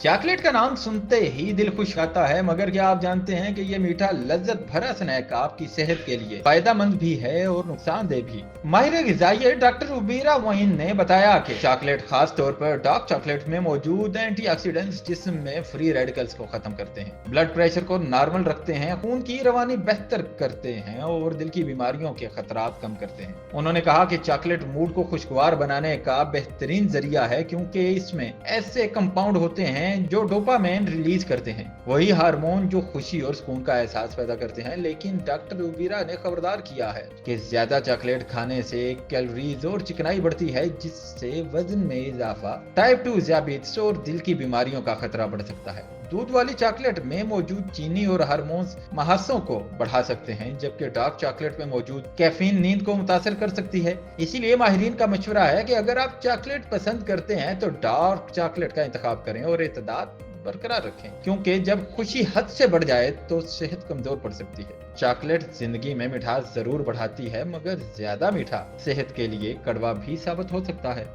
Chocolate का नाम सुनते ही दिल खुश आता है, मगर क्या आप जानते हैं कि ये मीठा लज्जत भरा स्नैक आपकी सेहत के लिए फायदेमंद भी है और नुकसानदेह भी। माहिर ग़िज़ाइयत डॉक्टर उबीरा मोइन ने बताया कि चॉकलेट, खास तौर पर डार्क चॉकलेट में मौजूद एंटीऑक्सीडेंट्स जिस्म में फ्री रेडिकल्स को खत्म करते हैं, ब्लड प्रेशर को नॉर्मल रखते हैं, खून की रवानी बेहतर करते हैं और दिल की बीमारियों के खतरात कम करते हैं। उन्होंने कहा कि चॉकलेट मूड को खुशगवार बनाने का बेहतरीन जरिया है, क्योंकि इसमें ऐसे कंपाउंड होते हैं जो डोपामाइन रिलीज करते हैं, वही हार्मोन जो खुशी और सुकून का एहसास पैदा करते हैं। लेकिन डॉक्टर उबीरा ने खबरदार किया है कि ज्यादा चॉकलेट खाने से कैलोरीज और चिकनाई बढ़ती है, जिससे वजन में इजाफा, टाइप 2 डायबिटीज और दिल की बीमारियों का खतरा बढ़ सकता है। दूध वाली चॉकलेट में मौजूद चीनी और हार्मोन्स महासों को बढ़ा सकते हैं, जबकि डार्क चॉकलेट में मौजूद कैफीन नींद को मुतासर कर सकती है। इसीलिए माहिरीन का मशवरा है कि अगर आप चॉकलेट पसंद करते हैं तो डार्क चॉकलेट का इंतखाब करें और इत्तेदाल बरकरार रखें, क्योंकि जब खुशी हद से बढ़ जाए तो सेहत कमजोर पड़ सकती है। चॉकलेट जिंदगी में मिठास जरूर बढ़ाती है, मगर ज्यादा मीठा सेहत के लिए कड़वा भी साबित हो सकता है।